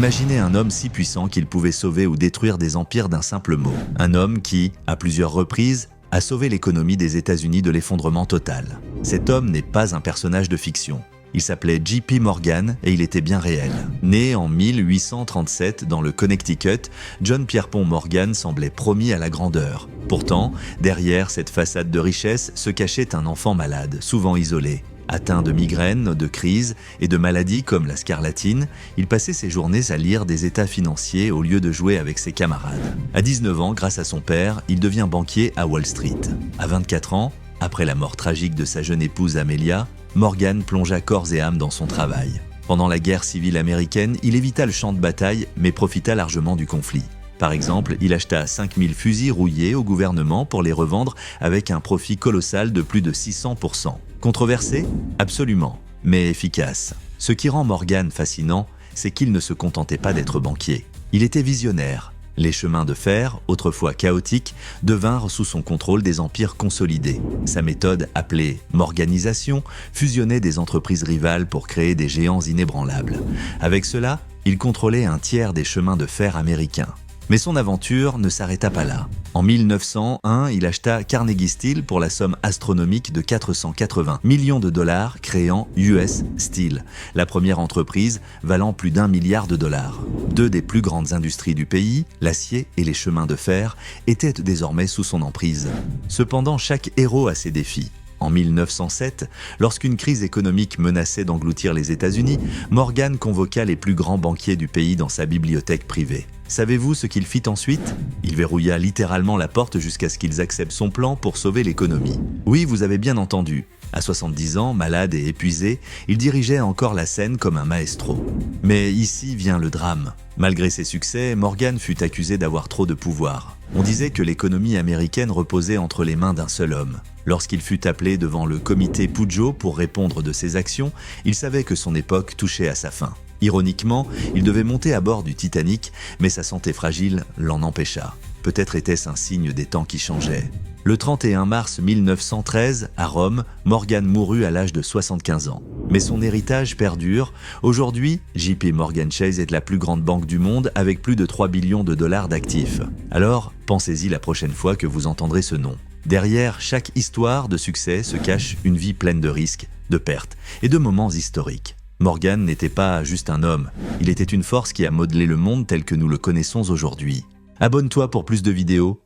Imaginez un homme si puissant qu'il pouvait sauver ou détruire des empires d'un simple mot. Un homme qui, à plusieurs reprises, a sauvé l'économie des États-Unis de l'effondrement total. Cet homme n'est pas un personnage de fiction. Il s'appelait J.P. Morgan et il était bien réel. Né en 1837 dans le Connecticut, John Pierpont Morgan semblait promis à la grandeur. Pourtant, derrière cette façade de richesse se cachait un enfant malade, souvent isolé. Atteint de migraines, de crises et de maladies comme la scarlatine, il passait ses journées à lire des états financiers au lieu de jouer avec ses camarades. À 19 ans, grâce à son père, il devient banquier à Wall Street. À 24 ans, après la mort tragique de sa jeune épouse Amelia, Morgan plongea corps et âme dans son travail. Pendant la guerre civile américaine, il évita le champ de bataille, mais profita largement du conflit. Par exemple, il acheta 5000 fusils rouillés au gouvernement pour les revendre avec un profit colossal de plus de 600%. Controversé ? Absolument, mais efficace. Ce qui rend Morgan fascinant, c'est qu'il ne se contentait pas d'être banquier. Il était visionnaire. Les chemins de fer, autrefois chaotiques, devinrent sous son contrôle des empires consolidés. Sa méthode, appelée « morganisation », fusionnait des entreprises rivales pour créer des géants inébranlables. Avec cela, il contrôlait un tiers des chemins de fer américains. Mais son aventure ne s'arrêta pas là. En 1901, il acheta Carnegie Steel pour la somme astronomique de 480 millions de dollars, créant US Steel, la première entreprise valant plus d'1 milliard de dollars. Deux des plus grandes industries du pays, l'acier et les chemins de fer, étaient désormais sous son emprise. Cependant, chaque héros a ses défis. En 1907, lorsqu'une crise économique menaçait d'engloutir les États-Unis, Morgan convoqua les plus grands banquiers du pays dans sa bibliothèque privée. Savez-vous ce qu'il fit ensuite ? Il verrouilla littéralement la porte jusqu'à ce qu'ils acceptent son plan pour sauver l'économie. Oui, vous avez bien entendu. À 70 ans, malade et épuisé, il dirigeait encore la scène comme un maestro. Mais ici vient le drame. Malgré ses succès, Morgan fut accusé d'avoir trop de pouvoir. On disait que l'économie américaine reposait entre les mains d'un seul homme. Lorsqu'il fut appelé devant le comité Pujo pour répondre de ses actions, il savait que son époque touchait à sa fin. Ironiquement, il devait monter à bord du Titanic, mais sa santé fragile l'en empêcha. Peut-être était-ce un signe des temps qui changeaient. Le 31 mars 1913, à Rome, Morgan mourut à l'âge de 75 ans. Mais son héritage perdure. Aujourd'hui, JP Morgan Chase est la plus grande banque du monde avec plus de 3 billions de dollars d'actifs. Alors, pensez-y la prochaine fois que vous entendrez ce nom. Derrière chaque histoire de succès se cache une vie pleine de risques, de pertes et de moments historiques. Morgan n'était pas juste un homme, il était une force qui a modelé le monde tel que nous le connaissons aujourd'hui. Abonne-toi pour plus de vidéos